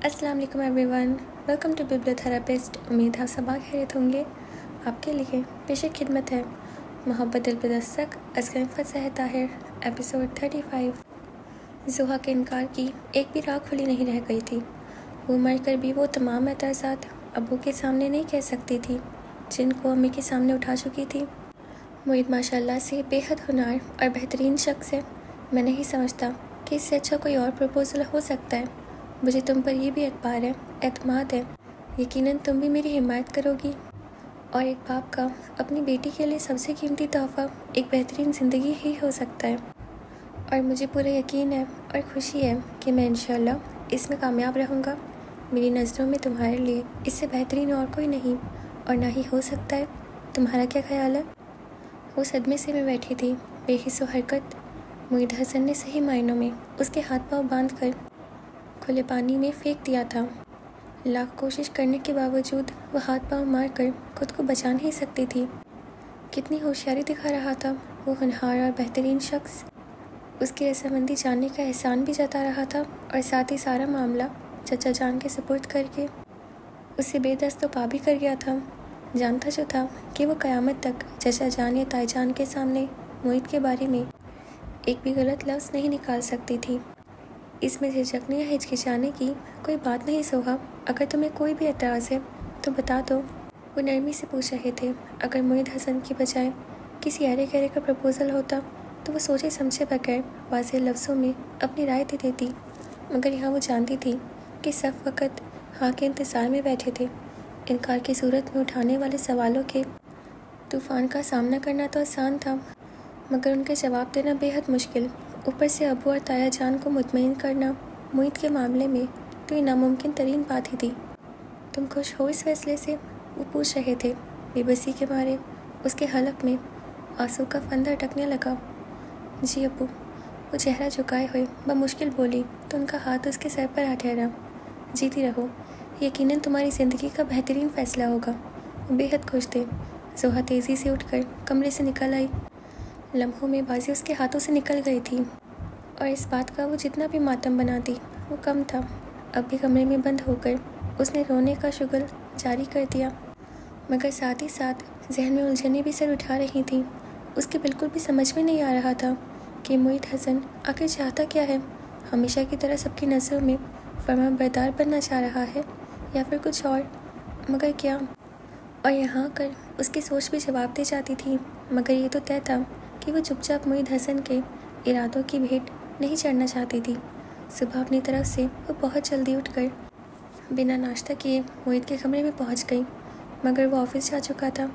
अस्सलाम वालेकुम everyone, welcome to बिब्लियोथेरेपिस्ट। उम्मीद है सब खैरियत होंगे। आपके लिए पेश खिदमत है मोहब्बत दिल पे दस्तक असगर फतह ताहिर, एपिसोड 35। ज़ुहा के इनकार की एक भी राह खुली नहीं रह गई थी। वो मर कर भी वो तमाम एतराज़ात अब्बू के सामने नहीं कह सकती थी जिनको अम्मी के सामने उठा चुकी थी। मुईद माशाल्लाह से बेहद हुनर और बेहतरीन शख्स है। मैं नहीं समझता कि इससे अच्छा कोई और प्रपोज़ल हो सकता है। मुझे तुम पर ये भी एतबार है, एतमाद है। यकीनन तुम भी मेरी हिमायत करोगी। और एक बाप का अपनी बेटी के लिए सबसे कीमती तोहफ़ा एक बेहतरीन ज़िंदगी ही हो सकता है। और मुझे पूरा यकीन है और खुशी है कि मैं इंशाअल्लाह इसमें कामयाब रहूँगा। मेरी नज़रों में तुम्हारे लिए इससे बेहतरीन और कोई नहीं और ना ही हो सकता है। तुम्हारा क्या ख्याल है? वो सदमे से मैं बैठी थी, बेहिस्सो हरकत। मुईद हसन ने सही मायनों में उसके हाथ पाँव बांध कर खुले पानी में फेंक दिया था। लाख कोशिश करने के बावजूद वह हाथ पाँव मार कर खुद को बचा नहीं सकती थी। कितनी होशियारी दिखा रहा था वो होनहार और बेहतरीन शख्स। उसकी रजामंदी जानने का एहसान भी जता रहा था और साथ ही सारा मामला चचा जान के सुपुर्द करके उससे बेदस्त तो पा भी कर गया था। जानता जो था कि वो क़यामत तक चचा जान या ताई जान के सामने मुईद के बारे में एक भी गलत लफ्ज़ नहीं निकाल सकती थी। इसमें झिझकने या हिचकिचाने की कोई बात नहीं सोहा। अगर तुम्हें कोई भी एतराज़ है तो बता दो। वो नरमी से पूछ रहे थे। अगर मुईद हसन की बजाय किसी अरे गहरे का प्रपोज़ल होता तो वो सोचे समझे बगैर वाज़ेह लफ्ज़ों में अपनी राय दे देती, मगर यहाँ वो जानती थी कि सब वक़्त हाँ के इंतज़ार में बैठे थे। इनकार की सूरत में उठाने वाले सवालों के तूफ़ान का सामना करना तो आसान था, मगर उनके जवाब देना बेहद मुश्किल। ऊपर से अबू और ताया जान को मुतमईन करना मुईद के मामले में तो ये नामुमकिन तरीन बात ही थी। तुम खुश हो इस फैसले से? वो पूछ रहे थे। बेबसी के मारे उसके हलक में आंसू का फंदा अटकने लगा। जी अबू, वो चेहरा झुकाए हुए बमुश्किल बोली तो उनका हाथ उसके सर पर आ ठहरा। जीती रहो, यकीनन तुम्हारी ज़िंदगी का बेहतरीन फ़ैसला होगा। वो बेहद खुश थे। ज़ुहा तेज़ी से उठकर कमरे से निकल आई। लम्हों में बाजी उसके हाथों से निकल गई थी और इस बात का वो जितना भी मातम बनाती वो कम था। अब भी कमरे में बंद होकर उसने रोने का शुगल जारी कर दिया, मगर साथ ही साथ जहन में उलझनें भी सर उठा रही थीं। उसके बिल्कुल भी समझ में नहीं आ रहा था कि मुईद हसन आखिर चाहता क्या है। हमेशा की तरह सबकी नज़रों में फरमाबरदार बनना चाह रहा है या फिर कुछ और, मगर क्या? और यहाँ आकर उसकी सोच भी जवाब दे जाती थी, मगर ये तो तय था कि वो चुपचाप मुईद हसन के इरादों की भेंट नहीं चढ़ना चाहती थी। सुबह अपनी तरफ से वो बहुत जल्दी उठकर बिना नाश्ता किए मुईद के कमरे में पहुंच गई, मगर वो ऑफिस जा चुका था।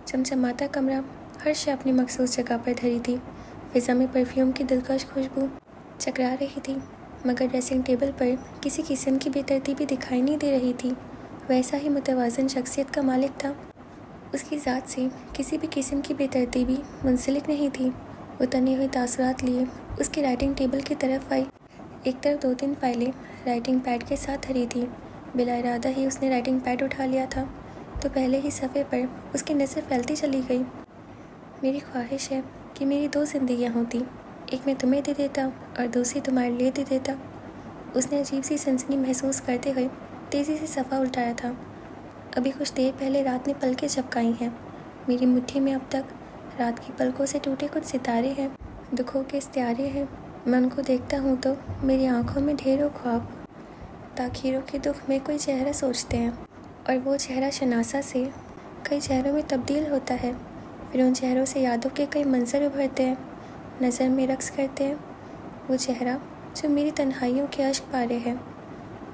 चमचमाता कमरा, हर शय अपनी मखसूस जगह पर धरी थी। फिज़ा में परफ्यूम की दिलकश खुशबू चकरा रही थी, मगर ड्रेसिंग टेबल पर किसी किस्म की बेतरतीबी दिखाई नहीं दे रही थी। वैसा ही मुतवाज़न शख्सियत का मालिक था। उसकी ज़ात से किसी भी किस्म की बेतरतीबी मुंसलिक नहीं थी। वो तने हुए तासुरात लिए उसकी राइटिंग टेबल की तरफ आई। एक तरफ 2-3 फाइलें राइटिंग पैड के साथ धरी थी। बिला इरादा ही उसने राइटिंग पैड उठा लिया था तो पहले ही सफ़े पर उसकी नज़र फैलती चली गई। मेरी ख्वाहिश है कि मेरी 2 ज़िंदगियाँ होती, एक मैं तुम्हें दे देता और दूसरी तुम्हारे लिए दे देता। उसने अजीब सी सनसनी महसूस करते हुए तेज़ी से सफ़ा उल्टाया था। अभी कुछ देर पहले रात ने पलकें झपकाई हैं। मेरी मुट्ठी में अब तक रात की पलकों से टूटे कुछ सितारे हैं, दुखों के इस्तियारे हैं। मैं उनको देखता हूँ तो मेरी आंखों में ढेरों ख्वाब। ताख़ीरों के दुख में कोई चेहरा सोचते हैं और वो चेहरा शनासा से कई चेहरों में तब्दील होता है। फिर उन चेहरों से यादों के कई मंजर उभरते हैं, नज़र में रक्स करते हैं। वो चेहरा जो मेरी तन्हाइयों के अश्क पारे हैं,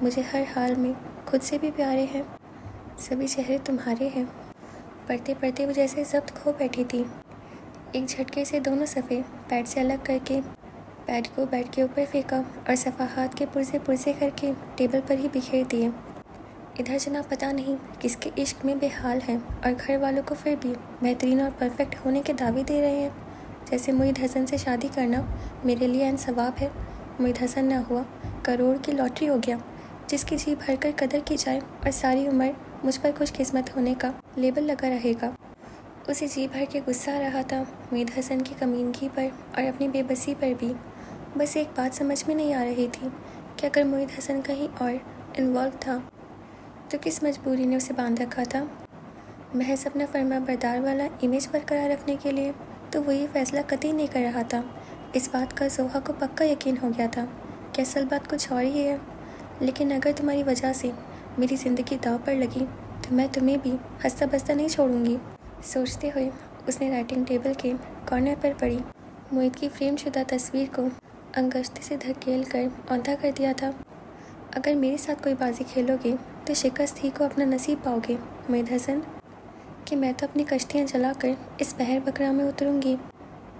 मुझे हर हाल में खुद से भी प्यारे हैं। सभी चेहरे तुम्हारे हैं। पढ़ते पढ़ते वो जैसे ज़ब्त खो बैठी थी। एक झटके से दोनों सफ़े पैड से अलग करके पैड को बेड के ऊपर फेंका और सफ़ाहात के पुरजे पुरजे करके टेबल पर ही बिखेर दिए। इधर जनाब पता नहीं किसके इश्क में बेहाल हैं और घर वालों को फिर भी बेहतरीन और परफेक्ट होने के दावे दे रहे हैं, जैसे मुईद हसन से शादी करना मेरे लिए अन सवाब है। मुईद हसन ना हुआ करोड़ की लॉटरी हो गया, जिसकी जी भर कर कदर की जाए और सारी उम्र मुझ पर खुशकिस्मत होने का लेबल लगा रहेगा। उसे जी भर के गुस्सा आ रहा था मुईद हसन की कमीनगी पर और अपनी बेबसी पर भी। बस एक बात समझ में नहीं आ रही थी कि अगर मुईद हसन कहीं और इन्वॉल्व था तो किस मजबूरी ने उसे बांध रखा था? महज अपना फर्माबरदार वाला इमेज बरकरार रखने के लिए तो वो ये फैसला कतई नहीं कर रहा था। इस बात का जोहा को पक्का यकीन हो गया था कि असल बात कुछ और ही है। लेकिन अगर तुम्हारी वजह से मेरी ज़िंदगी दांव पर लगी तो मैं तुम्हें भी हंसता बसता नहीं छोड़ूंगी। सोचते हुए उसने राइटिंग टेबल के कॉर्नर पर पड़ी मोहित की फ्रेमशुदा तस्वीर को अंगुष्ठी से धकेल कर औंधा कर दिया था। अगर मेरे साथ कोई बाजी खेलोगे तो शिकस्त ही को अपना नसीब पाओगे मोहित हसन, कि मैं तो अपनी कश्तियाँ जलाकर इस बहर बकरा में उतरूंगी।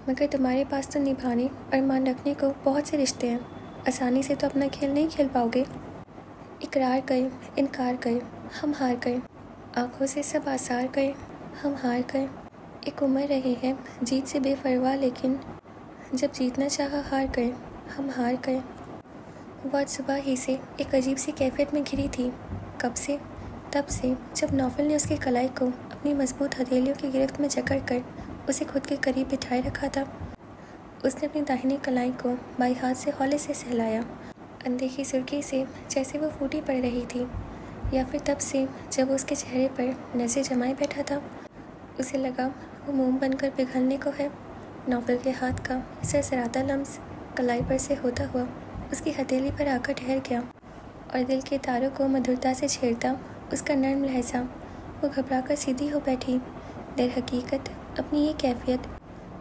मगर तुम्हारे पास तो निभाने और मान रखने को बहुत से रिश्ते हैं, आसानी से तो अपना खेल नहीं खेल पाओगे। इकरार गए, इनकार गए, हम हार गए, आँखों से सब आसार गए, हम हार गए। एक उम्र रही है जीत से बेपरवाह, लेकिन जब जीतना चाहा हार गए, हम हार गए। वो आज सुबह ही से एक अजीब सी कैफियत में घिरी थी। कब से? तब से जब नौफल ने उसकी कलाई को अपनी मजबूत हथेलियों की गिरफ्त में जकड़ कर उसे खुद के करीब बिठाए रखा था। उसने अपनी दाहिनी कलाई को बाई हाथ से हौले से सहलाया, अनदेखी सुर्खी से जैसे वो फूटी पड़ रही थी, या फिर तब से जब वो उसके चेहरे पर नज़र जमाए बैठा था। उसे लगा वो मोम बनकर पिघलने को है। नौफल के हाथ का सरसराता लम्स कलाई पर से होता हुआ उसकी हथेली पर आकर ठहर गया और दिल के तारों को मधुरता से छेड़ता उसका नर्म लहजा। वो घबराकर सीधी हो बैठी। दर हकीकत अपनी ये कैफियत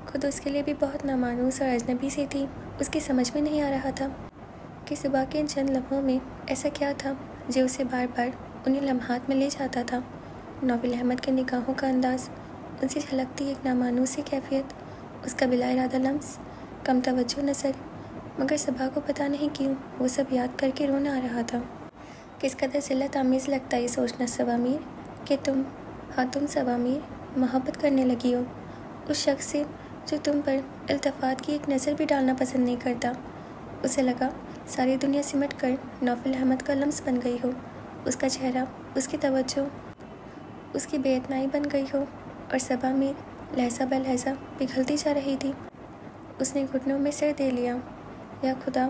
खुद उसके लिए भी बहुत नामानूस और अजनबी सी थी। उसकी समझ में नहीं आ रहा था कि सुबह के इन चंद लम्हों में ऐसा क्या था जो उसे बार बार उन्हीं लम्हात में ले जाता था। नौफल अहमद के निगाहों का अंदाज, उनसे झलकती एक नामानूस सी कैफियत, उसका बिला इरादा लम्स, कम तवज्जो नज़र। मगर सबा को पता नहीं क्यों वो सब याद करके रोना आ रहा था। किस कदर ज़िल्लत आमेज़ लगता है सोचना सबा मीर कि तुम सबा मीर मोहब्बत करने लगी हो उस शख्स से जो तुम पर इल्तफ़ात की एक नज़र भी डालना पसंद नहीं करता। उसे लगा सारी दुनिया सिमट कर नौफल अहमद का लम्स बन गई हो, उसका चेहरा, उसकी तवज्जो, उसकी बेइतनाई बन गई हो, और सबा मीर लहजा ब लहजा पिघलती जा रही थी। उसने घुटनों में सिर दे लिया। या खुदा,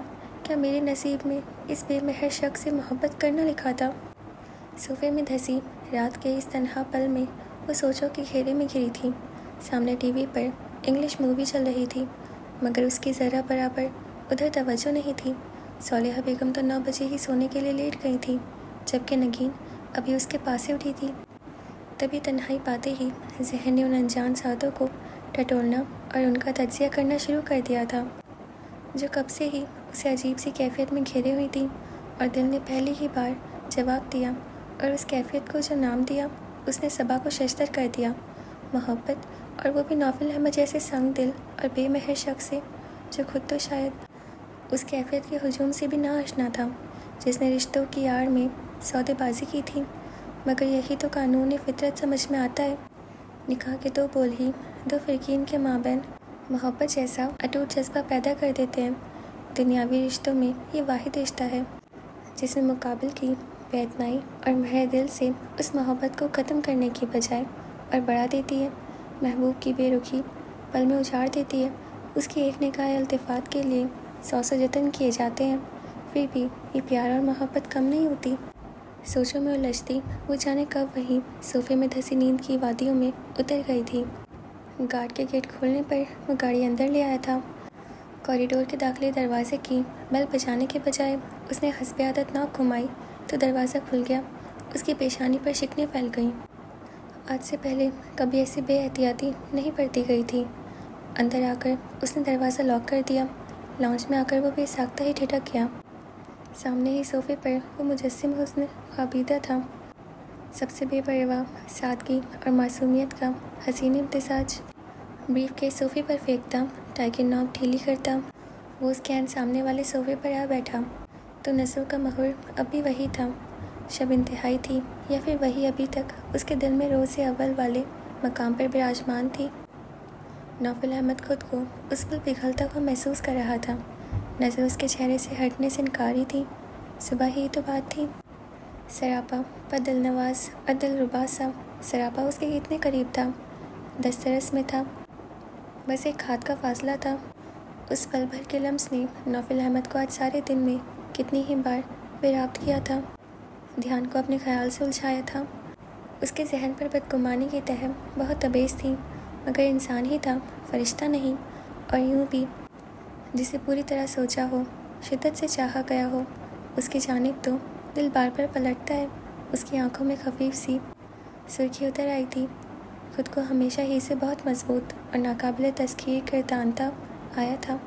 क्या मेरे नसीब में इस बेमहर शख्स से मोहब्बत करना लिखा था? सोफे में धंसी रात के इस तन्हा पल में वो सोचों के घेरे में घिरी थी। सामने टीवी पर इंग्लिश मूवी चल रही थी, मगर उसकी ज़रा बराबर उधर तवज्जो नहीं थी। सौलेहा बेगम तो 9 बजे ही सोने के लिए लेट गई थी, जबकि नगीन अभी उसके पास से उठी थी। तभी तन्हाई पाते ही जहन ने उन अनजान सातों को टटोलना और उनका तज्जिया करना शुरू कर दिया था, जो कब से ही उसे अजीब सी कैफियत में घेरे हुई थी। और दिल ने पहली ही बार जवाब दिया, और उस कैफियत को जो नाम दिया उसने सबा को शश्तर कर दिया, मोहब्बत। और वो भी नौफल अहमद जैसे संग दिल और बेमहर शख्स से, जो खुद तो शायद उस कैफियत के हुजूम से भी ना आशना था, जिसने रिश्तों की आड़ में सौदेबाजी की थी। मगर यही तो कानून फितरत समझ में आता है। निकाह के 2 बोल ही 2 फ़िरकीन के माबैन मोहब्बत जैसा अटूट जज्बा पैदा कर देते हैं। दुनियावी रिश्तों में ये वाहिद रिश्ता है जिसमें मुकाबिल की बेइतनाई और महर दिल से उस मोहब्बत को ख़त्म करने की बजाय और बढ़ा देती है। महबूब की बेरुखी पल में उजाड़ देती है। उसकी एक निगाह इल्तिफ़ात के लिए 100 जतन किए जाते हैं, फिर भी ये प्यार और मोहब्बत कम नहीं होती। सोचों में उलझती वो जाने कब वहीं सोफे में धंसी नींद की वादियों में उतर गई थी। गार्ड के गेट खोलने पर वो गाड़ी अंदर ले आया था। कॉरिडोर के दाखिली दरवाजे की बेल बजाने के बजाय उसने हस्बे आदत नॉक घुमाई तो दरवाज़ा खुल गया। उसकी पेशानी पर शिकनें फैल गईं। आज से पहले कभी ऐसी बेएहतियाती नहीं बरती गई थी। अंदर आकर उसने दरवाज़ा लॉक कर दिया। लॉन्च में आकर वो बेसाख्ता ही ठिठक गया। सामने ही सोफे पर वो मुजस्सिम हुस्न ख्वाबीदा था, सबसे बेपरवाह सादगी और मासूमियत का हसीन इम्तिजाज। ब्रीफ के सोफे पर फेंकता, टाई की नॉब ढीली करता, वो उसके सामने वाले सोफे पर आ बैठा तो नज़रों का महर अब भी वही था। शब इंतहाई थी, या फिर वही अभी तक उसके दिल में रोज़े अव्वल वाले मकाम पर विराजमान थी। नौफल अहमद खुद को उस पल पिघलता हुआ महसूस कर रहा था। नज़र उसके चेहरे से हटने से इनकारी थी। सुबह ही तो बात थी। सरापा पर दिल नवाज और दिल रुबा सा सरापा उसके कितने करीब था, दस्तरस में था, बस एक हाथ का फासला था। उस पल भर के लम्स ने नौफल अहमद को आज सारे दिन में कितनी ही बार बेराब्त किया था। ध्यान को अपने ख्याल से उलझाया था। उसके जहन पर बदगुमानी की तह बहुत तेज थी, मगर इंसान ही था, फरिश्ता नहीं। और यूं भी जिसे पूरी तरह सोचा हो, शिद्दत से चाहा गया हो, उसकी जानिब तो दिल बार बार पलटता है। उसकी आंखों में खफीफ सी सुर्खी उतर आई थी। खुद को हमेशा ही से बहुत मजबूत और नाकाबिल तस्खीर करदानता आया था।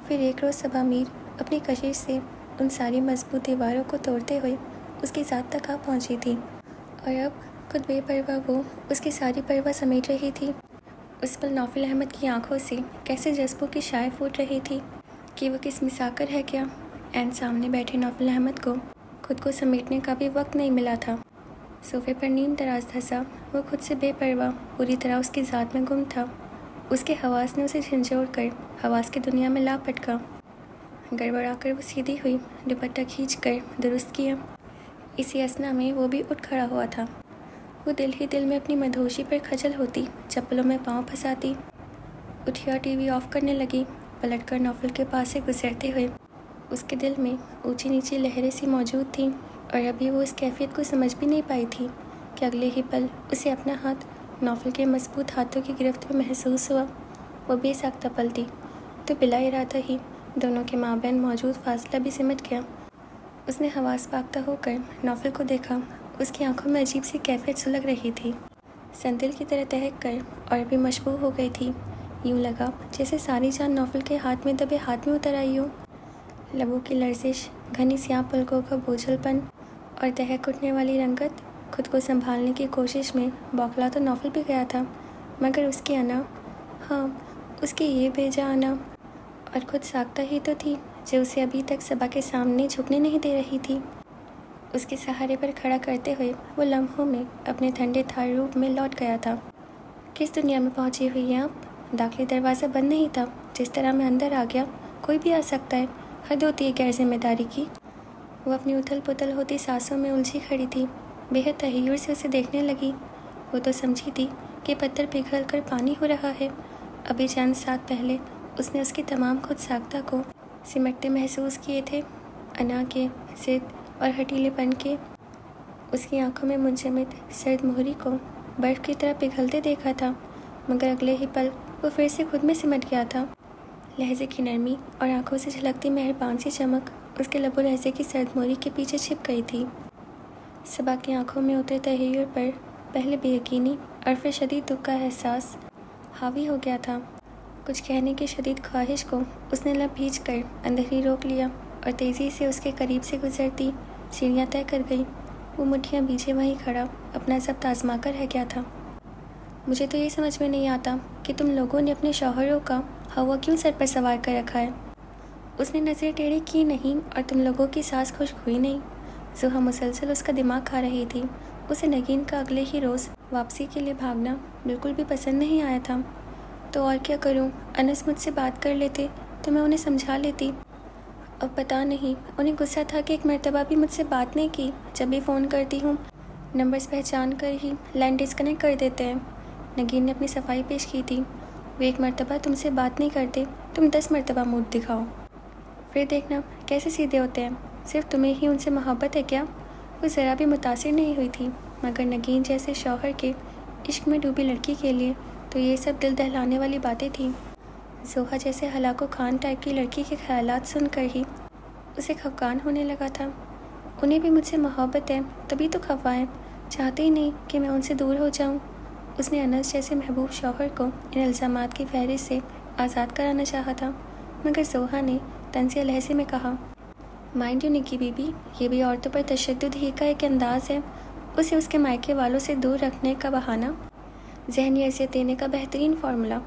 फिर एक रोज़ सबा मीर अपनी कशिश से उन सारी मजबूत दीवारों को तोड़ते हुए उसकी ज़ात तक आ पहुंची थी, और अब खुद बेपरवाह वो उसकी सारी परवाह समेट रही थी। उस पल नौफिल अहमद की आंखों से कैसे जज्बों की शाय फूट रही थी कि वो किस मिसाकर है क्या। एन सामने बैठे नौफिल अहमद को खुद को समेटने का भी वक्त नहीं मिला था। सोफे पर नीम दराज धंसा वो खुद से बेपरवाह पूरी तरह उसकी ज़ात में गुम था। उसके हवास ने उसे झंझोड़ कर हवास की दुनिया में ला पटका। गड़बड़ा कर वो सीधी हुई, दुपट्टा खींच कर दुरुस्त किया। इसी असना में वो भी उठ खड़ा हुआ था। वो दिल ही दिल में अपनी मधोशी पर खजल होती, चप्पलों में पाँव फंसाती। उठी और टीवी ऑफ करने लगी। पलटकर नौफिल के पास से गुजरते हुए उसके दिल में ऊंची नीची लहरें सी मौजूद थीं, और अभी वो इस कैफियत को समझ भी नहीं पाई थी कि अगले ही पल उसे अपना हाथ नौफिल के मजबूत हाथों की गिरफ्त में महसूस हुआ। वो बेसाख्ता पलटी तो बिला इरादा ही दोनों के माबैन मौजूद फासला भी सिमट गया। उसने हवास पाकता होकर नौफिल को देखा। उसकी आंखों में अजीब सी कैफियत सुलग रही थी, संदिल की तरह तहक कर और भी मशबूह हो गई थी। यूं लगा जैसे सारी जान नौफिल के हाथ में दबे हाथ में उतर आई हो। लबों की लर्जिश, घनी स्याह पलकों का बोझलपन और दहक उठने वाली रंगत। खुद को संभालने की कोशिश में बौखला तो नौफिल भी गया था, मगर उसकी अना, हाँ उसकी ये बेजा अना और खुद साख्ता ही तो थी जो उसे अभी तक सबा के सामने झुकने नहीं दे रही थी। उसके सहारे पर खड़ा करते हुए वो लम्हों में अपने ठंडे थार रूप में लौट गया था। किस दुनिया में पहुंची हुई हैं आप? दाखिली दरवाज़ा बंद नहीं था। जिस तरह मैं अंदर आ गया, कोई भी आ सकता है। हद होती है गैर जिम्मेदारी की। वो अपनी उथल पुथल होती सांसों में उलझी खड़ी थी, बेहद तहय्युर से उसे देखने लगी। वो तो समझी थी कि पत्थर पिघल कर पानी हो रहा है। अभी चंद साथ पहले उसने उसकी तमाम खुद साख्ता को सिमटते महसूस किए थे, अना के, जिद और हटीलेपन के। उसकी आंखों में मुंजमद सर्द मोहरी को बर्फ़ की तरह पिघलते देखा था, मगर अगले ही पल वो फिर से खुद में सिमट गया था। लहजे की नरमी और आंखों से झलकती मेहरबान सी चमक उसके लबो लहजे की सर्द मोहरी के पीछे छिप गई थी। सबा की आंखों में उतरे तहय्युर पर पहले बेयकीनी और फिर शदीद दुख का एहसास हावी हो गया था। कुछ कहने की शदीद ख्वाहिश को उसने लब भींच कर अंदर ही रोक लिया और तेज़ी से उसके करीब से गुजरती सीढ़ियाँ तय कर गई। वो मुट्ठियाँ बीचे वहीं खड़ा अपना ज़ब्त आजमा कर रह गया था। मुझे तो ये समझ में नहीं आता कि तुम लोगों ने अपने शौहरों का हवा क्यों सर पर सवार कर रखा है। उसने नज़रें टेढ़ी की नहीं और तुम लोगों की सांस खुश्क हुई नहीं। जुहा मुसलसल उसका दिमाग खा रही थी। उसे नगीन का अगले ही रोज़ वापसी के लिए भागना बिल्कुल भी पसंद नहीं आया था। तो और क्या करूं? अनस मुझसे बात कर लेते तो मैं उन्हें समझा लेती। अब पता नहीं उन्हें गुस्सा था कि एक मर्तबा भी मुझसे बात नहीं की। जब भी फ़ोन करती हूँ नंबर्स पहचान कर ही लाइन डिस्कनेक्ट कर देते हैं। नगीन ने अपनी सफाई पेश की थी। वो एक मर्तबा तुमसे बात नहीं करते, तुम 10 मर्तबा मूड दिखाओ, फिर देखना कैसे सीधे होते हैं। सिर्फ तुम्हें ही उनसे मोहब्बत है क्या? वो ज़रा भी मुतासिर नहीं हुई थी, मगर नगीन जैसे शौहर के इश्क में डूबी लड़की के लिए तो ये सब दिल दहलाने वाली बातें थीं। जोहा जैसे हलाको खान टाइप की लड़की के ख्यालात सुनकर ही उसे खफकान होने लगा था। उन्हें भी मुझसे मोहब्बत है, तभी तो खफाएं, चाहते ही नहीं कि मैं उनसे दूर हो जाऊं। उसने अनस जैसे महबूब शौहर को इन इल्ज़ामात की फहरिस्त से आज़ाद कराना चाहा था, मगर जोहा ने तंज़िया लहजे में कहा, माइंड यू निकी बीबी, ये भी औरतों पर तशद्दुद ही का एक अंदाज़ है। उसे उसके मायके वालों से दूर रखने का बहाना, ज़हनी अज़ियत देने का बेहतरीन फार्मूला।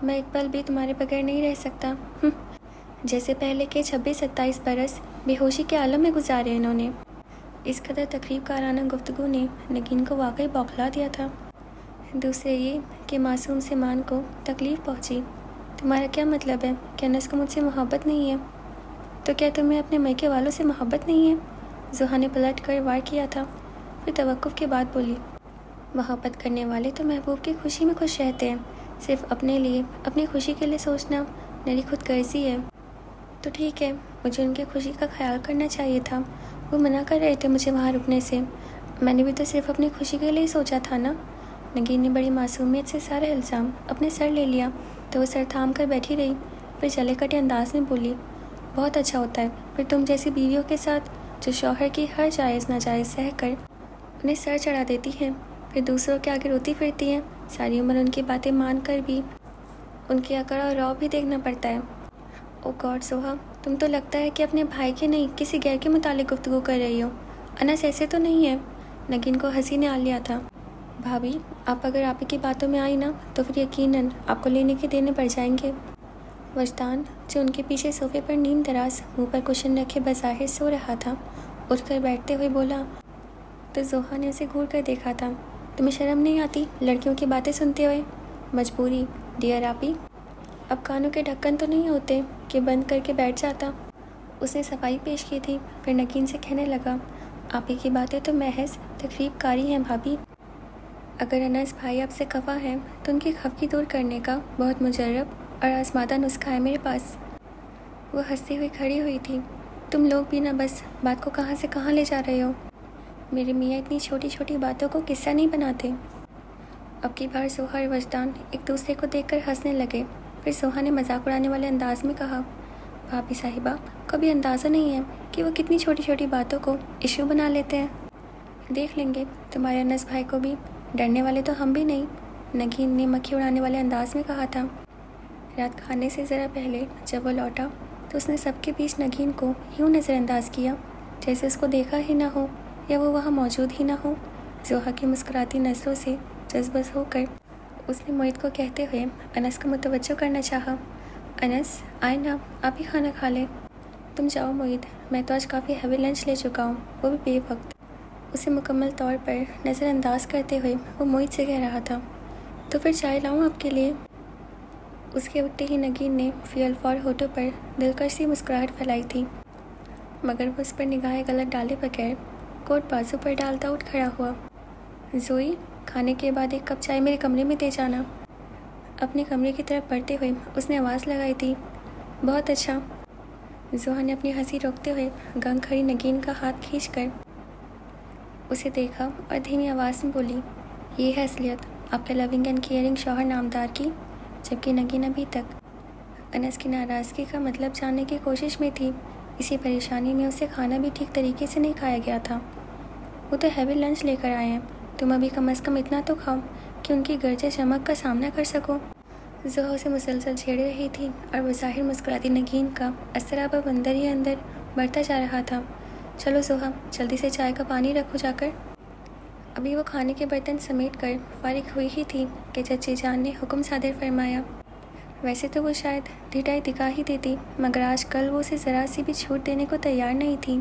मैं एक पल भी तुम्हारे बगैर नहीं रह सकता। जैसे पहले के 26-27 बरस बेहोशी के आलम में गुजारे इन्होंने। इस कदर तकरीबकाराना गुफ्तगू ने नगीन को वाकई बौखला दिया था। दूसरे ये कि मासूम से मान को तकलीफ़ पहुंची। तुम्हारा क्या मतलब है कि अनस को मुझसे मोहब्बत नहीं है? तो क्या तुम्हें अपने मैके वालों से मोहब्बत नहीं है? जोहा ने पलट कर वार किया था, फिर तवक्कुफ़ के बाद बोली, मोहब्बत करने वाले तो महबूब की खुशी में खुश रहते हैं। सिर्फ अपने लिए, अपनी खुशी के लिए सोचना मेरी खुद गर्जी है। तो ठीक है, मुझे उनकी खुशी का ख्याल करना चाहिए था वो मना कर रहे थे मुझे वहाँ रुकने से। मैंने भी तो सिर्फ अपनी खुशी के लिए ही सोचा था ना। नगीन ने बड़ी मासूमियत से सारा इल्ज़ाम अपने सर ले लिया तो वो सर थाम कर बैठी रही। फिर जले कटे अंदाज में बोली, बहुत अच्छा होता है फिर तुम जैसी बीवियों के साथ जो शौहर की हर जायज़ नाजायज़ सह कर उन्हें सर चढ़ा देती हैं, फिर दूसरों के आगे रोती फिरती हैं। सारी उम्र उनकी बातें मान कर भी उनकी अकड़ और रौब भी देखना पड़ता है। ओ गॉड सोहा, तुम तो लगता है कि अपने भाई के नहीं किसी गैर के मुतालिक गुफ्तगू कर रही हो। अनस ऐसे तो नहीं है। नगीन को हंसी ने आ लिया था। भाभी, आप अगर आप ही की बातों में आई ना तो फिर यकीनन आपको लेने के देने पड़ जाएंगे। वजदान, जो उनके पीछे सोफे पर नीम दराज मुंह पर कुशन रखे बज़ाहिर सो रहा था, उठकर बैठते हुए बोला। तो जोहा ने उसे घूर कर देखा था। तुम्हें शर्म नहीं आती लड़कियों की बातें सुनते हुए? मजबूरी डियर आपी। अब कानों के ढक्कन तो नहीं होते कि बंद करके बैठ जाता। उसने सफाई पेश की थी। फिर नगीन से कहने लगा, आप ही की बातें तो महज तकरीबकारी हैं भाभी। अगर अनस भाई आपसे खफा हैं तो उनकी खफगी दूर करने का बहुत मुजर्रब और आजमादा नुस्खा है मेरे पास। वो हंसती हुई खड़ी हुई थी। तुम लोग भी ना बस बात को कहाँ से कहाँ ले जा रहे हो। मेरे मियाँ इतनी छोटी छोटी बातों को किस्सा नहीं बनाते। अब की बार सोहा और वजदान एक दूसरे को देखकर हंसने लगे। फिर सोहा ने मजाक उड़ाने वाले अंदाज में कहा, भाभी साहिबा, कभी अंदाज़ा नहीं है कि वो कितनी छोटी छोटी बातों को इशू बना लेते हैं। देख लेंगे तुम्हारे अनस भाई को भी, डरने वाले तो हम भी नहीं। नगीन ने मक्खी उड़ाने वाले अंदाज में कहा था। रात खाने से ज़रा पहले जब वो लौटा तो उसने सबके बीच नगीन को यूँ नज़रअंदाज किया जैसे उसको देखा ही ना हो या वो वहाँ मौजूद ही ना हो। जोहा की मुस्कुराती नज़रों से जज्बस होकर उसने मोहित को कहते हुए अनस को मुतवज्जो करना चाहा। अनस, आए ना, आप ही खाना खा लें। तुम जाओ मोहित, मैं तो आज काफ़ी हैवी लंच ले चुका हूँ, वो भी बेवक्त। उसे मुकम्मल तौर पर नज़रअंदाज करते हुए वो मोहित से कह रहा था। तो फिर चाय लाऊँ आपके लिए? उसके उठते ही नगीन ने फ़ियल फॉर होठों पर दिलकश सी मुस्कुराहट फैलाई थी, मगर वो उस पर निगाहें गलत डाले बगैर कोट बाजू पर डालता उठ खड़ा हुआ। जोई, खाने के बाद एक कप चाय मेरे कमरे में दे जाना। अपने कमरे की तरफ बढ़ते हुए उसने आवाज़ लगाई थी। बहुत अच्छा। जोहा ने अपनी हंसी रोकते हुए गंग खड़ी नगीन का हाथ खींचकर उसे देखा और धीमी आवाज़ में बोली, ये है असलियत आपके लविंग एंड केयरिंग शौहर नामदार की। जबकि नगीन अभी तक अनस की नाराज़गी का मतलब जानने की कोशिश में थी। इसी परेशानी में उसे खाना भी ठीक तरीके से नहीं खाया गया था। वो तो हैवी लंच लेकर आए हैं, तुम अभी कम अज़ कम इतना तो खाओ कि उनकी गर्जे चमक का सामना कर सको। जोहा उसे मुसलसल छेड़ रही थी और वो ज़ाहिर मुस्कुराती नगीन का असर अब अंदर ही अंदर बढ़ता जा रहा था। चलो जोहा, जल्दी से चाय का पानी रखो जाकर। अभी वो खाने के बर्तन समेट कर फारिग हुई ही थी कि चची जान ने हुक्म सादर फरमाया। वैसे तो वो शायद ढिठाई दिखा ही देती, मगर आज कल वो उसे ज़रा सी भी छूट देने को तैयार नहीं थी।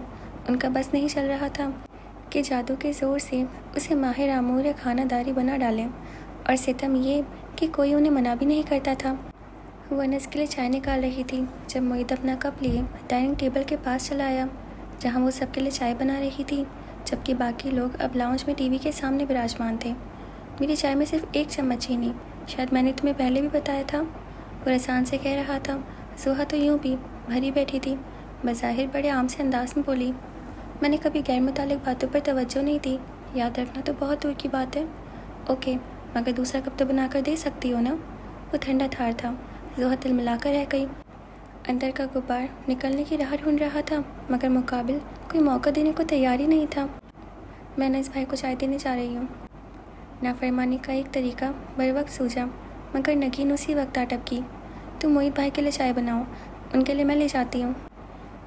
उनका बस नहीं चल रहा था कि जादू के ज़ोर से उसे माहिर आमूर खानादारी बना डालें, और सितम ये कि कोई उन्हें मना भी नहीं करता था। वो अनस के लिए चाय निकाल रही थी जब मोहित अपना कप लिए डाइनिंग टेबल के पास चला आया, जहाँ वो सबके लिए चाय बना रही थी, जबकि बाकी लोग अब लाउंज में टीवी के सामने विराजमान थे। मेरी चाय में सिर्फ एक चम्मच चीनी, शायद मैंने तुम्हें पहले भी बताया था, वो रसान से कह रहा था। जोहा तो यूँ भी भरी बैठी थी, बज़ाहिर बड़े आम से अंदाज में बोली, मैंने कभी गैर मुतालिक बातों पर तवज्जो नहीं दी, याद रखना तो बहुत दूर की बात है। ओके, मगर दूसरा कप तो बना कर दे सकती हो ना? वो ठंडा थार था। जोहा तिलमिलाकर रह गई। अंदर का गुब्बार निकलने की राह ढूंढ रहा था, मगर मुकाबिल कोई मौका देने को तैयार ही नहीं था। मैं अनस भाई को चाय देने जा रही हूँ। नाफरमानी का एक तरीका बर वक्त सूझा, मगर नगीन उसी वक्त अटकी। तुम मोहित भाई के लिए चाय बनाओ, उनके लिए मैं ले जाती हूँ।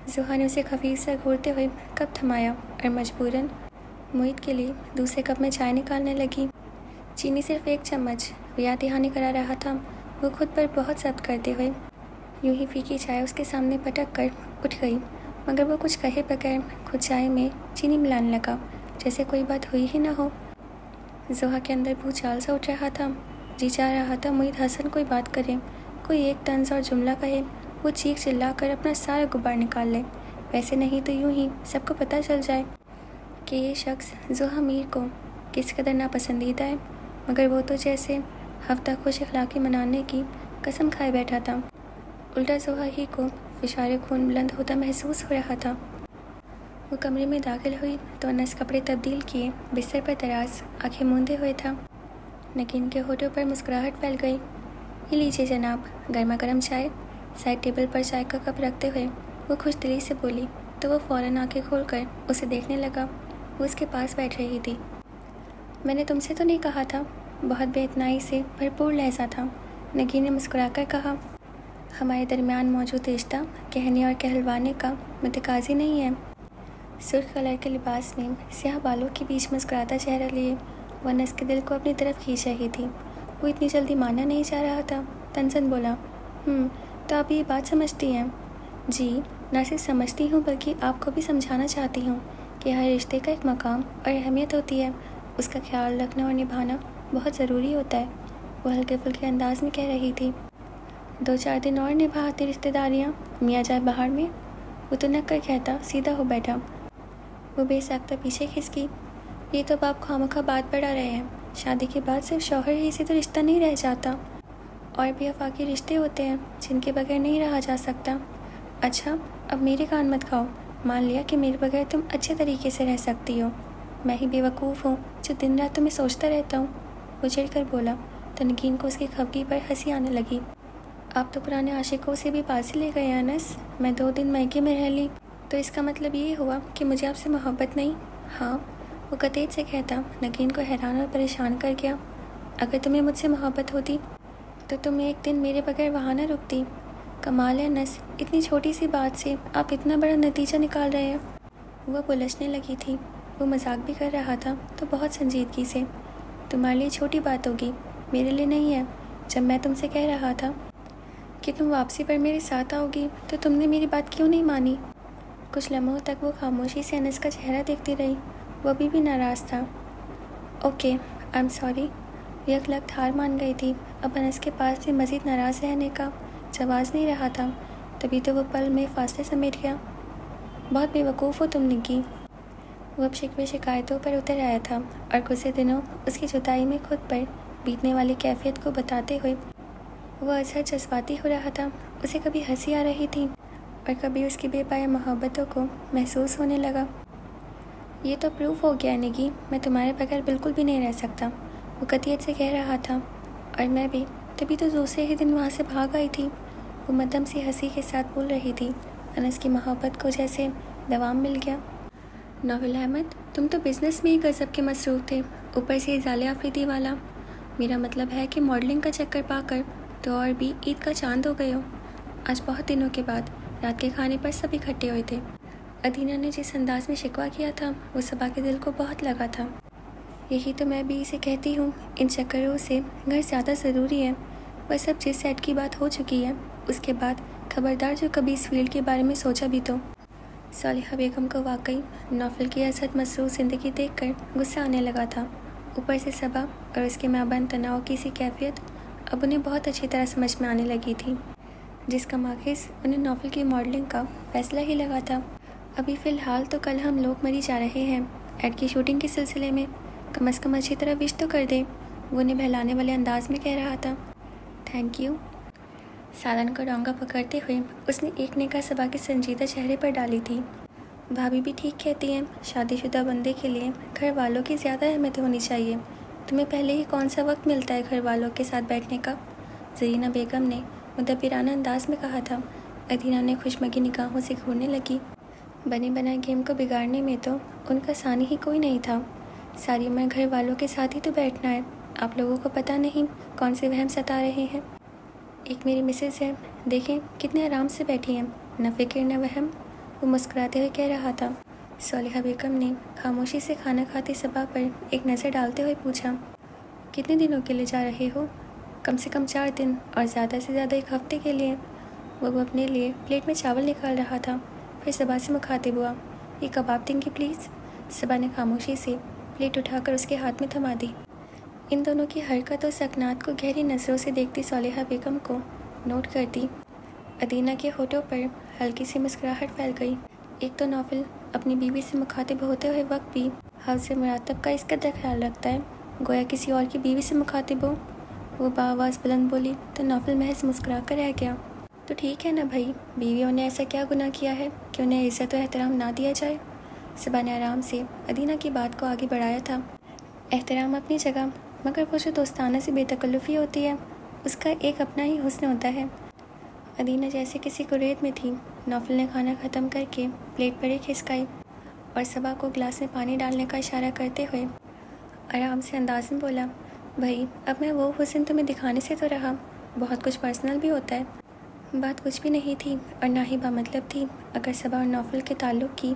जोहा ने उसे खफीफ से घूरते हुए कप थमाया और मजबूरन मोहित के लिए दूसरे कप में चाय निकालने लगी। चीनी सिर्फ एक चम्मच, वो याद दहानी करा रहा था। वो खुद पर बहुत जब्त करते हुए यूं ही फीकी चाय उसके सामने पटक कर उठ गई, मगर वो कुछ कहे बगैर खुद चाय में चीनी मिलाने लगा जैसे कोई बात हुई ही ना हो। जोहा के अंदर भूचाल सा उठ रहा था। जी चाह रहा था मोहित हसन कोई बात करे, कोई एक तंज और जुमला कहे, वो चीख चिल्ला कर अपना सारा गुब्बार निकाल ले। वैसे नहीं तो यूं ही सबको पता चल जाए कि ये शख्स जोहा मीर को किस कदर नापसंदीदा है, मगर वो तो जैसे हफ्ता खुश इखलाकी मनाने की कसम खाए बैठा था। उल्टा जोहा ही को फिशारे खून बुलंद होता महसूस हो रहा था। वो कमरे में दाखिल हुई तो अनस कपड़े तब्दील किए बिस्तर पर दराज आंखें मूंदे हुए था। नगीन के होठों पर मुस्कुराहट फैल गई। ये लीजिए जनाब, गर्मा गर्म चाय। साइड टेबल पर चाय का कप रखते हुए वो खुश दिली से बोली तो वो फ़ौरन आंखें खोलकर उसे देखने लगा। वो उसके पास बैठ रही थी। मैंने तुमसे तो नहीं कहा था। बहुत बेइतनाई से भरपूर लहजा था। नगीन ने मुस्कुराकर कहा, हमारे दरमियान मौजूद रिश्ता कहने और कहलवाने का मुतकाज़ी नहीं है। सुर्ख कलर के लिबास में स्याह बालों के बीच मुस्कुराता चेहरा लिए वह अनस के दिल को अपनी तरफ खींच रही थी। वो इतनी जल्दी मानना नहीं चाह रहा था। तनसन बोला, तो आप ये बात समझती हैं? जी, न सिर्फ समझती हूँ बल्कि आपको भी समझाना चाहती हूँ कि हर रिश्ते का एक मकाम और अहमियत होती है। उसका ख्याल रखना और निभाना बहुत ज़रूरी होता है। वो हल्के फुल्के अंदाज में कह रही थी। 2-4 दिन और निभाती रिश्तेदारियाँ, मियाँ जाए बाहर में। वो तो नक कर कहता सीधा हो बैठा। वो बेसाख्ता पीछे खिसकी। ये तो आप खामखा बात बढ़ा रहे हैं। शादी के बाद सिर्फ शौहर ही से तो रिश्ता नहीं रह जाता, और भी आफाकी रिश्ते होते हैं जिनके बगैर नहीं रहा जा सकता। अच्छा, अब मेरे कान मत खाओ। मान लिया कि मेरे बगैर तुम अच्छे तरीके से रह सकती हो। मैं ही बेवकूफ़ हूँ जो दिन रात तुम्हें सोचता रहता हूँ। वो चिढ़कर बोला तो नगीन को उसकी खफगी पर हंसी आने लगी। आप तो पुराने आशिकों से भी बाजी ले गए अनस। मैं 2 दिन मैके में रह ली तो इसका मतलब ये हुआ कि मुझे आपसे मोहब्बत नहीं? हाँ, वो कतेज से कहता नगीन को हैरान और परेशान कर गया। अगर तुम्हें मुझसे मोहब्बत होती तो तुम एक दिन मेरे बगैर वहाँ न रुकती। कमाल है अनस, इतनी छोटी सी बात से आप इतना बड़ा नतीजा निकाल रहे हैं। वह उलझने लगी थी। वो मजाक भी कर रहा था तो बहुत संजीदगी से। तुम्हारे लिए छोटी बात होगी, मेरे लिए नहीं है। जब मैं तुमसे कह रहा था कि तुम वापसी पर मेरे साथ आओगी तो तुमने मेरी बात क्यों नहीं मानी? कुछ लम्हों तक वो खामोशी से अनस का चेहरा देखती रही। वो अभी भी नाराज़ था। Okay, I am sorry. यकलख्त हार मान गई थी। अब अनस के पास भी मज़ीद नाराज़ रहने का जवाज़ नहीं रहा था। तभी तो वो पल में फासले समेट गया। बहुत बेवकूफ़ हो तुम निकी। वो अब शिकवे शिकायतों पर उतर आया था और गुज़रे दिनों उसकी जुदाई में खुद पर बीतने वाली कैफियत को बताते हुए वह अजहर जज्बाती हो रहा था। उसे कभी हंसी आ रही थी और कभी उसकी बेपाया मोहब्बतों को महसूस होने लगा। ये तो प्रूफ हो गया निगी, मैं तुम्हारे बगैर बिल्कुल भी नहीं रह सकता। वो कतियत से कह रहा था। और मैं भी तभी तो दूसरे ही दिन वहाँ से भाग आई थी। वो मध्यम सी हंसी के साथ बोल रही थी। अनस की मोहब्बत को जैसे दवाम मिल गया। नौफल अहमद, तुम तो बिज़नेस में ही गज़ब के मसरूफ़ थे, ऊपर से जाले आफरीदी वाला। मेरा मतलब है कि मॉडलिंग का चक्कर पाकर तो और भी ईद का चांद हो गए हो। आज बहुत दिनों के बाद रात के खाने पर सब इकट्ठे हुए थे। अदीना ने जिस अंदाज में शिकवा किया था वो सबा के दिल को बहुत लगा था। यही तो मैं भी इसे कहती हूँ, इन चक्करों से घर ज़्यादा ज़रूरी है। वह सब जिस सेट की बात हो चुकी है उसके बाद खबरदार जो कभी इस फील्ड के बारे में सोचा भी तो। सालिहा बेगम को वाकई नौफल की असद मसरूफ़ ज़िंदगी देखकर गुस्सा आने लगा था। ऊपर से सबा और उसके माबैन तनाव की सी कैफियत अब उन्हें बहुत अच्छी तरह समझ में आने लगी थी, जिसका माखिज़ उन्हें नौफल की मॉडलिंग का फ़ैसला ही लगा था। अभी फ़िलहाल तो कल हम लोग मरी जा रहे हैं। ऐड की शूटिंग के सिलसिले में कम से कम अच्छी तरह विश तो कर दे, वो उन्हें बहलाने वाले अंदाज में कह रहा था। Thank you. सालन को डोंगा पकड़ते हुए उसने एक निगाह सबा के संजीदा चेहरे पर डाली थी। भाभी भी ठीक कहती हैं, शादीशुदा बंदे के लिए घर वालों की ज़्यादा अहमियत होनी चाहिए। तुम्हें पहले ही कौन सा वक्त मिलता है घर वालों के साथ बैठने का? ज़रीना बेगम ने मुदब्बिराना अंदाज में कहा था। अदीना ने खुशमगी निगाहों से घूरने लगी। बने बनाए गेम को बिगाड़ने में तो उनका सानी ही कोई नहीं था। सारी उम्र घर वालों के साथ ही तो बैठना है। आप लोगों को पता नहीं कौन से वहम सता रहे हैं। एक मेरी मिसेज है, देखें कितने आराम से बैठी हैं, न फिक्र न वहम। वो मुस्कुराते हुए कह रहा था। सालिहा बेगम ने खामोशी से खाना खाते सबा पर एक नज़र डालते हुए पूछा, कितने दिनों के लिए जा रहे हो? कम से कम 4 दिन और ज़्यादा से ज़्यादा 1 हफ्ते के लिए। वो अपने लिए प्लेट में चावल निकाल रहा था। फिर सबा से मुखातिब हुआ, ये कबाब देंगी प्लीज़? सबा ने खामोशी से प्लेट उठाकर उसके हाथ में थमा दी। इन दोनों की हरकत और सकनात को गहरी नज़रों से देखती सालिहा बेगम को नोट करती अदीना के होठों पर हल्की सी मुस्कुराहट फैल गई। एक तो नौफल अपनी बीवी से मुखातिब होते हुए वक्त भी हफ्ज़ मुरातब का इस कदर ख्याल रखता है गोया किसी और की बीवी से मुखातिब हो। वो बाआवाज़ बुलंद बोली तो नौफल महज मुस्कुरा कर रह गया। तो ठीक है ना भाई, बीवियों ने ऐसा क्या गुनाह किया है कि उन्हें इज़्ज़त और एहतराम ना दिया जाए? सबा ने आराम से अदीना की बात को आगे बढ़ाया था। एहतराम अपनी जगह, मगर वो जो दोस्ताना सी बेतकल्लुफ़ी होती है उसका एक अपना ही हुस्न होता है। अदीना जैसे किसी कुरेद में थी। नौफल ने खाना ख़त्म करके प्लेट पर ही खिसकाई और सबा को गिलास में पानी डालने का इशारा करते हुए आराम से अंदाज में बोला, भाई अब मैं वो हुस्न तुम्हें दिखाने से तो रहा, बहुत कुछ पर्सनल भी होता है। बात कुछ भी नहीं थी और ना ही बामतलब थी। अगर सबा और नौफल के ताल्लुक़ की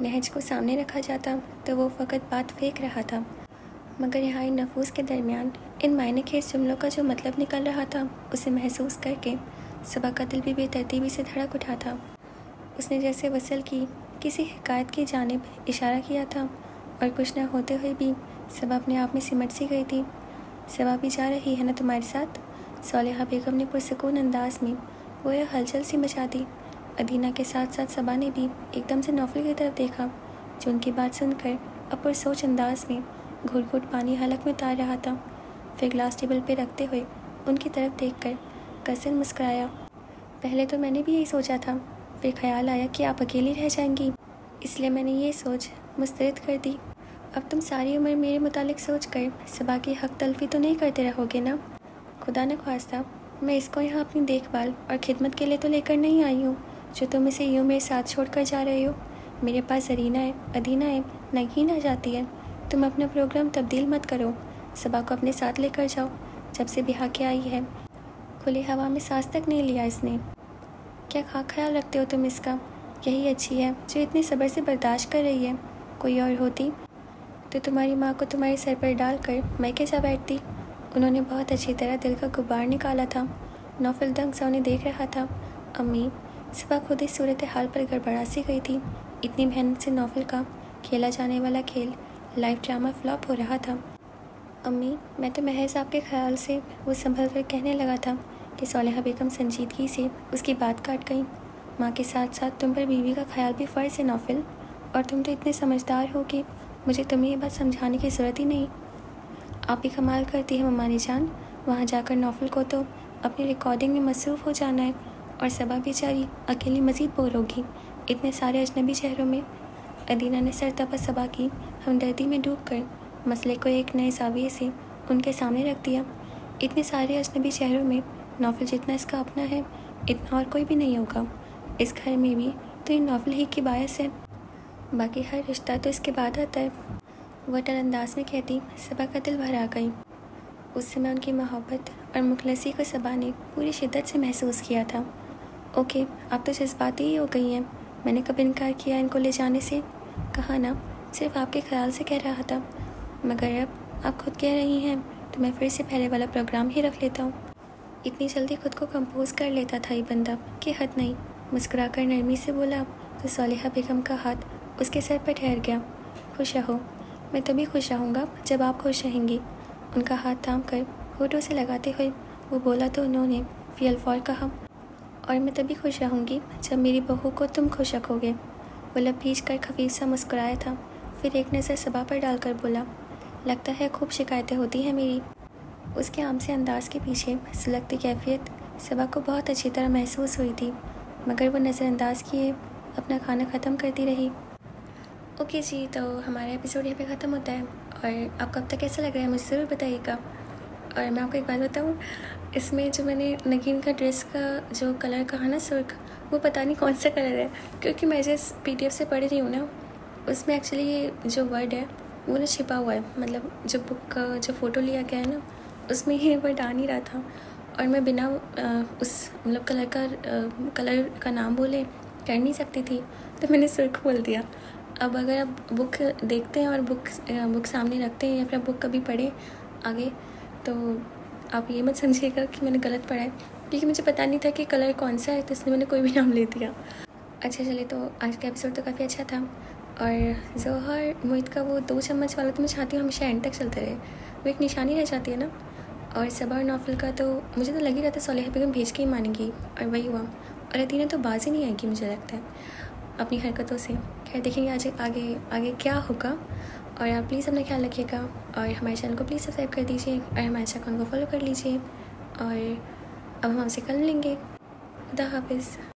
नहज को सामने रखा जाता तो वो फ़कत बात फेंक रहा था, मगर यहाँ इन नफूस के दरमियान इन मायने खेज जुमलों का जो मतलब निकल रहा था उसे महसूस करके सबा का दिल भी बेतरतीबी से धड़क उठा था। उसने जैसे वसल की किसी हिकायत की जानिब इशारा किया था और कुछ न होते हुए भी सबा अपने आप में सिमट सी गई थी। सबा भी जा रही है ना तुम्हारे साथ? सालिहा बेगम ने पुरसुकून अंदाज में वो यह हलचल सी मचा दी। अदीना के साथ साथ सबा ने भी एकदम से नौफल की तरफ देखा, जो उनकी बात सुनकर अब पुरसोच अंदाज में घुट घुट पानी हलक में उतार रहा था। फिर ग्लास टेबल पे रखते हुए उनकी तरफ देखकर कसर मुस्कुराया। पहले तो मैंने भी यही सोचा था, फिर ख्याल आया कि आप अकेली रह जाएंगी, इसलिए मैंने ये सोच मुस्तरद कर दी। अब तुम सारी उम्र मेरे मुतालिक सोच कर सबा की हक तलफी तो नहीं करते रहोगे ना? खुदा न ख्वास्ता, मैं इसको यहाँ अपनी देखभाल और खिदमत के लिए तो लेकर नहीं आई हूँ जो तुम इसे यूँ मेरे साथ छोड़ कर जा रहे हो। मेरे पास जरीना है, अदीना है, नगीन आ जाती है। तुम अपना प्रोग्राम तब्दील मत करो, सबा को अपने साथ लेकर जाओ। जब से बिहा के आई है खुली हवा में सांस तक नहीं लिया इसने। क्या खाक ख्याल रखते हो तुम इसका? यही अच्छी है जो इतने सब्र से बर्दाश्त कर रही है। कोई और होती तो तुम्हारी माँ को तुम्हारे सर पर डालकर मैके जा बैठती। उन्होंने बहुत अच्छी तरह दिल का गुब्बार निकाला था। नौफल दंग सा उन्हें देख रहा था। अम्मी, सबा खुद इस सूरत हाल पर गड़बड़ा सी गई थी। इतनी मेहनत से नौफल का खेला जाने वाला खेल लाइव ड्रामा फ्लॉप हो रहा था। अम्मी, मैं तो महज आपके ख्याल से वो संभल कर कहने लगा था कि सालिहा बेगम संजीदगी से उसकी बात काट गई। माँ के साथ साथ तुम पर बीवी का ख्याल भी फ़र्ज़ है नौफल, और तुम तो इतने समझदार हो कि मुझे तुम्हें ये बात समझाने की ज़रूरत ही नहीं। आप भी कमाल करती है मम्मानी जान। वहाँ जाकर नौफल को तो अपनी रिकॉर्डिंग में मसरूफ़ हो जाना है और सबा बेचारी अकेली मज़ीद बोर होगी इतने सारे अजनबी चेहरों में। अदीना ने सर तपस सबा की हमदर्दी में डूबकर मसले को एक नए जाविये से उनके सामने रख दिया। इतने सारे अजनबी चेहरों में नौफल जितना इसका अपना है इतना और कोई भी नहीं होगा। इस घर में भी तो ये नौफल ही की बायस है, बाकी हर रिश्ता तो इसके बाद आता है। वह टल अंदाज में कहती सबा का दिल भर आ गई। उस समय उनकी मोहब्बत और मुखलसी को सबा ने पूरी शिद्दत से महसूस किया था। ओके, आप तो जज्बाती ही हो गई हैं। मैंने कब इनकार किया इनको ले जाने से? कहा ना, सिर्फ आपके ख्याल से कह रहा था, मगर अब आप खुद कह रही हैं तो मैं फिर से पहले वाला प्रोग्राम ही रख लेता हूँ। इतनी जल्दी खुद को कंपोज कर लेता था ये बंदा कि हद नहीं। मुस्कुराकर नरमी से बोला तो सालिहा बेगम का हाथ उसके सर पर ठहर गया। खुश रहो, मैं तभी खुश रहूँगा जब आप खुश रहेंगी। उनका हाथ थाम कर होठों से लगाते हुए वो बोला तो उन्होंने फ़ियल फौर कहा, और मैं तभी खुश रहूँगी जब मेरी बहू को तुम खुश रखोगे। वो लब भींच कर खफीफ सा मुस्कुराया था, फिर एक नज़र सबा पर डालकर बोला, लगता है खूब शिकायतें होती हैं मेरी। उसके आम से अंदाज के पीछे सुलगती कैफियत सबा को बहुत अच्छी तरह महसूस हुई थी, मगर वो नज़रअंदाज किए अपना खाना ख़त्म करती रही। ओके जी, तो हमारा एपिसोड यहाँ पे ख़त्म होता है और आपको अब तक कैसा लग रहा है मुझे ज़रूर बताइएगा। और मैं आपको एक बात बताऊँ, इसमें जो मैंने नगीन का ड्रेस का जो कलर कहा ना सुर्ख, वो पता नहीं कौन सा कलर है, क्योंकि मैं जिस PDF से पढ़ रही हूँ ना उसमें एक्चुअली ये जो वर्ड है वो ना छिपा हुआ है। मतलब जो बुक का जो फ़ोटो लिया गया है ना उसमें ये वर्ड आ नहीं रहा था, और मैं बिना उस मतलब कलर का नाम बोले कर नहीं सकती थी, तो मैंने सुर्ख बोल दिया। अब अगर आप बुक देखते हैं और बुक सामने रखते हैं या फिर आप बुक कभी पढ़े आगे, तो आप ये मत समझिएगा कि मैंने गलत पढ़ा है, क्योंकि मुझे पता नहीं था कि कलर कौन सा है, तो इसलिए मैंने कोई भी नाम ले दिया। अच्छा चलिए, तो आज का एपिसोड तो काफ़ी अच्छा था, और जोहर मोहित का वो 2 चम्मच वाला तो मैं चाहती हूँ हमेशा एंड तक चलता रहे, वो एक निशानी रह जाती है ना। और सबा और नौफल का तो मुझे तो लग ही रहा था सालिहा बेगम भेज के ही मानेंगी, और वही हुआ। और अदीना तो बाज ही नहीं आएगी मुझे लगता है अपनी हरकतों से। खैर देखेंगे आज आगे क्या होगा। और आप प्लीज़ अपना ख्याल रखिएगा, और हमारे चैनल को प्लीज़ सब्सक्राइब कर दीजिए, और हमारे अकाउंट को फॉलो कर लीजिए। और अब हम हमसे कल मिलेंगे। खुदा हाफिज़।